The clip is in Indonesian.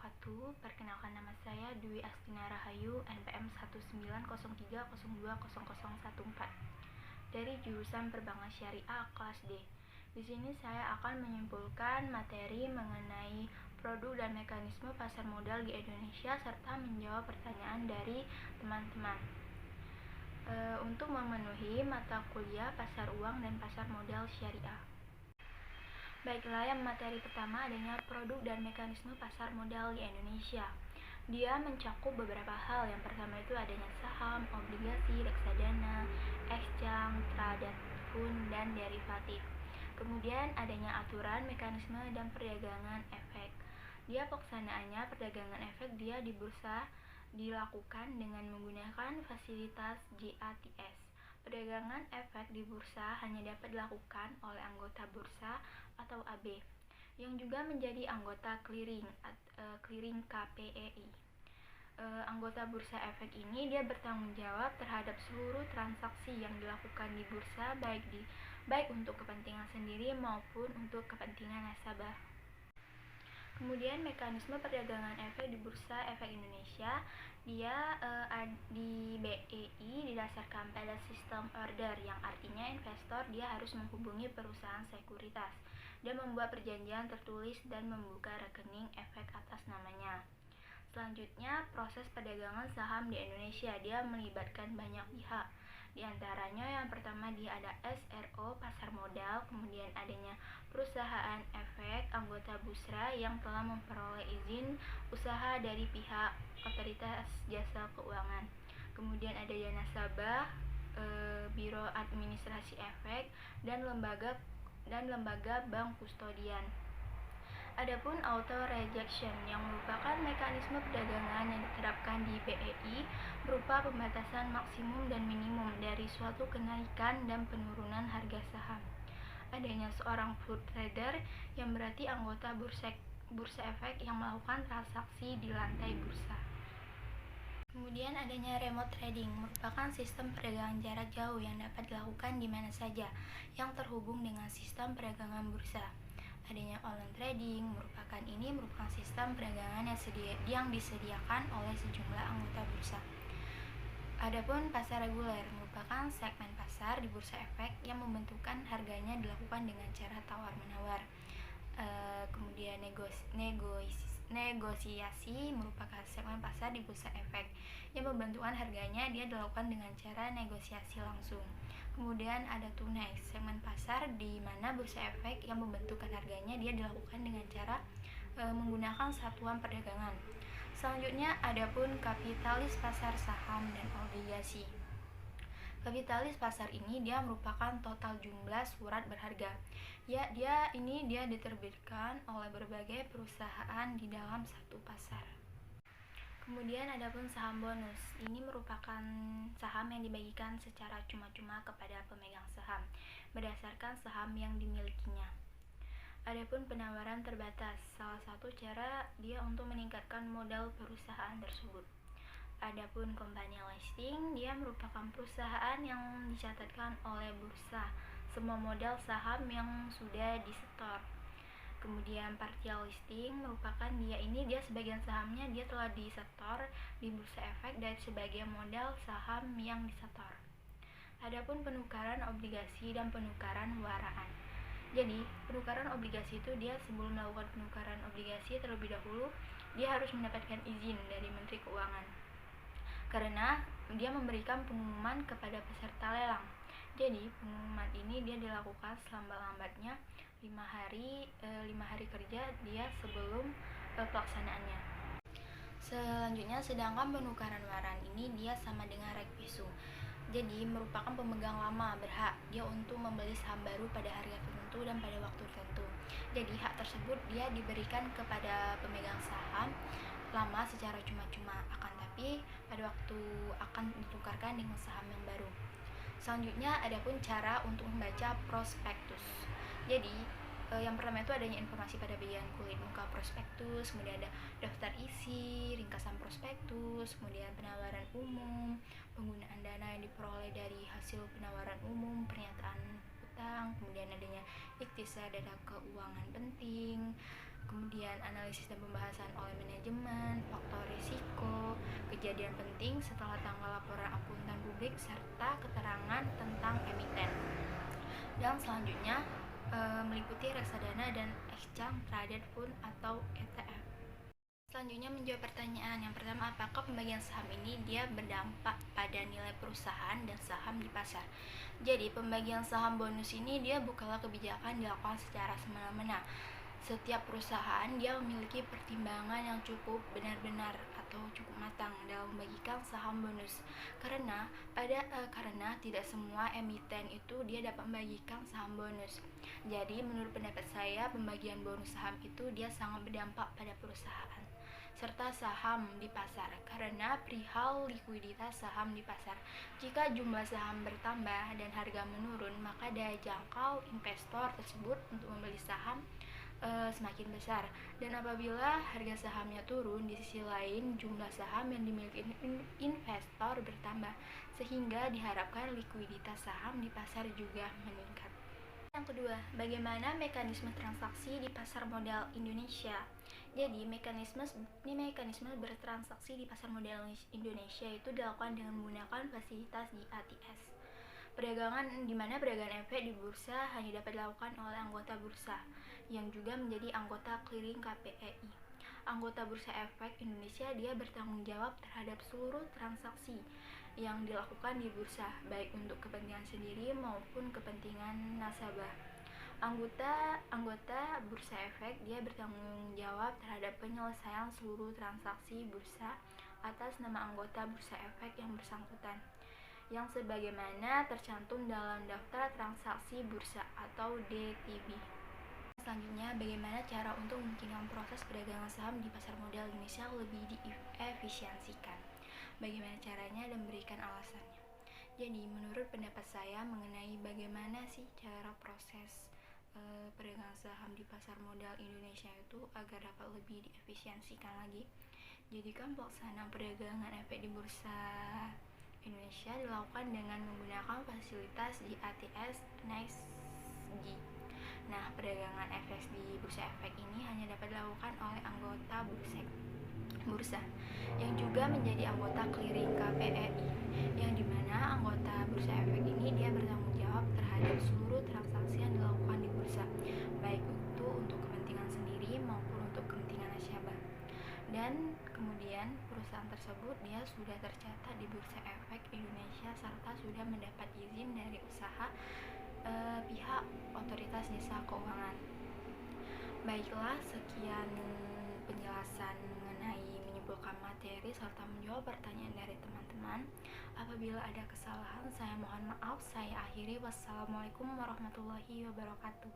wabarakatuh. Perkenalkan, nama saya Dwi Astina Rahayu, NPM 19030200014 dari jurusan Perbankan Syariah kelas D. Di sini saya akan menyimpulkan materi mengenai produk dan mekanisme pasar modal di Indonesia serta menjawab pertanyaan dari teman-teman. Untuk memenuhi mata kuliah pasar uang dan pasar modal syariah. Baiklah, yang materi pertama adanya produk dan mekanisme pasar modal di Indonesia. Dia mencakup beberapa hal. Yang pertama itu adanya saham, obligasi, reksadana, exchange, tradafun, dan derivatif. Kemudian adanya aturan, mekanisme, dan perdagangan efek. Dia pelaksanaannya perdagangan efek dia di bursa dilakukan dengan menggunakan fasilitas JATS. Perdagangan efek di bursa hanya dapat dilakukan oleh anggota bursa atau AB yang juga menjadi anggota clearing KPEI. Anggota bursa efek ini dia bertanggung jawab terhadap seluruh transaksi yang dilakukan di bursa baik untuk kepentingan sendiri maupun untuk kepentingan nasabah. Kemudian mekanisme perdagangan efek di Bursa Efek Indonesia, dia di BEI didasarkan pada sistem order, yang artinya investor dia harus menghubungi perusahaan sekuritas dan membuat perjanjian tertulis dan membuka rekening efek atas namanya. Selanjutnya, proses perdagangan saham di Indonesia dia melibatkan banyak pihak. Di antaranya yang pertama dia ada SRO pasar modal, kemudian adanya perusahaan efek anggota bursa yang telah memperoleh izin usaha dari pihak otoritas jasa keuangan. Kemudian ada nasabah, biro administrasi efek, dan lembaga bank kustodian. Adapun auto rejection yang merupakan mekanisme perdagangan yang diterapkan di BEI berupa pembatasan maksimum dan minimum dari suatu kenaikan dan penurunan harga saham. Adanya seorang floor trader yang berarti anggota bursa efek yang melakukan transaksi di lantai bursa. Kemudian adanya remote trading, merupakan sistem perdagangan jarak jauh yang dapat dilakukan di mana saja yang terhubung dengan sistem perdagangan bursa. Adanya online trading, merupakan sistem perdagangan yang disediakan oleh sejumlah anggota bursa. Adapun pasar reguler merupakan segmen pasar di bursa efek yang membentukkan harganya dilakukan dengan cara tawar-menawar. Kemudian negosiasi merupakan segmen pasar di bursa efek yang pembentukan harganya dia dilakukan dengan cara negosiasi langsung. Kemudian ada tunai, segmen pasar di mana bursa efek yang pembentukan harganya dia dilakukan dengan cara menggunakan satuan perdagangan. Selanjutnya adapun kapitalis pasar saham dan obligasi. Kapitalis pasar ini dia merupakan total jumlah surat berharga. Dia diterbitkan oleh berbagai perusahaan di dalam satu pasar. Kemudian adapun saham bonus, ini merupakan saham yang dibagikan secara cuma-cuma kepada pemegang saham berdasarkan saham yang dimilikinya. Adapun penawaran terbatas, salah satu cara dia untuk meningkatkan modal perusahaan tersebut. Adapun company listing, dia merupakan perusahaan yang dicatatkan oleh bursa semua modal saham yang sudah disetor. Kemudian partial listing merupakan dia sebagian sahamnya dia telah disetor di bursa efek dari sebagian modal saham yang disetor. Adapun penukaran obligasi dan penukaran waraan. Jadi, penukaran obligasi itu dia sebelum melakukan penukaran obligasi terlebih dahulu dia harus mendapatkan izin dari Menteri Keuangan. Karena dia memberikan pengumuman kepada peserta lelang. Jadi, pengumuman ini dia dilakukan selambat-lambatnya 5 hari kerja dia sebelum pelaksanaannya. Selanjutnya, sedangkan penukaran waran ini dia sama dengan rekvisu. Jadi, merupakan pemegang lama berhak dia untuk membeli saham baru pada harga tertentu dan pada waktu tertentu. Jadi, hak tersebut dia diberikan kepada pemegang saham lama secara cuma-cuma, tapi pada waktu akan ditukarkan dengan saham yang baru. Selanjutnya, adapun cara untuk membaca prospektus. Jadi, yang pertama itu adanya informasi pada bagian kulit muka prospektus, kemudian ada daftar isi, ringkasan prospektus, kemudian penawaran umum, penggunaan dana yang diperoleh dari hasil penawaran umum, pernyataan utang, kemudian adanya ikhtisar data keuangan penting, kemudian analisis dan pembahasan oleh manajer manajemen, faktor risiko, kejadian penting setelah tanggal laporan akuntan publik, serta keterangan tentang emiten. Yang selanjutnya meliputi reksadana dan exchange traded fund atau ETF. Selanjutnya menjawab pertanyaan yang pertama, apakah pembagian saham ini dia berdampak pada nilai perusahaan dan saham di pasar. Jadi pembagian saham bonus ini dia bukanlah kebijakan dilakukan secara semena-mena. Setiap perusahaan dia memiliki pertimbangan yang cukup benar-benar atau cukup matang dalam membagikan saham bonus. Karena tidak semua emiten itu dia dapat membagikan saham bonus. Jadi menurut pendapat saya pembagian bonus saham itu dia sangat berdampak pada perusahaan serta saham di pasar karena perihal likuiditas saham di pasar. Jika jumlah saham bertambah dan harga menurun, maka daya jangkau investor tersebut untuk membeli saham semakin besar. Dan apabila harga sahamnya turun, di sisi lain jumlah saham yang dimiliki investor bertambah, sehingga diharapkan likuiditas saham di pasar juga meningkat. Yang kedua, bagaimana mekanisme transaksi di pasar modal Indonesia? Jadi, mekanisme bertransaksi di pasar modal Indonesia itu dilakukan dengan menggunakan fasilitas di ATS. Di mana perdagangan efek di bursa hanya dapat dilakukan oleh anggota bursa yang juga menjadi anggota clearing KPEI. Anggota Bursa Efek Indonesia dia bertanggung jawab terhadap seluruh transaksi yang dilakukan di bursa, baik untuk kepentingan sendiri maupun kepentingan nasabah. Anggota Bursa Efek dia bertanggung jawab terhadap penyelesaian seluruh transaksi bursa atas nama anggota Bursa Efek yang bersangkutan, yang sebagaimana tercantum dalam daftar transaksi bursa atau DTB. Selanjutnya, bagaimana cara untuk memungkinkan proses perdagangan saham di pasar modal Indonesia lebih diefisiensikan? Bagaimana caranya dan berikan alasannya. Jadi, menurut pendapat saya mengenai bagaimana sih cara proses perdagangan saham di pasar modal Indonesia itu agar dapat lebih diefisiensikan lagi. Jadi kan pelaksanaan perdagangan efek di bursa Indonesia dilakukan dengan menggunakan fasilitas di ATS NYSE. Nah, perdagangan efek di bursa efek ini hanya dapat dilakukan oleh anggota bursa yang juga menjadi anggota clearing KPEI, yang dimana anggota bursa efek ini dia bertanggung jawab terhadap seluruh transaksi yang dilakukan di bursa, baik itu untuk kepentingan sendiri maupun untuk kepentingan nasabah. Dan kemudian perusahaan tersebut dia sudah tercatat di Bursa Efek Indonesia serta sudah mendapat izin dari usaha pihak otoritas jasa keuangan. Baiklah, sekian penjelasan mengenai menyimpulkan materi serta menjawab pertanyaan dari teman-teman. Apabila ada kesalahan, saya mohon maaf. Saya akhiri. Wassalamualaikum warahmatullahi wabarakatuh.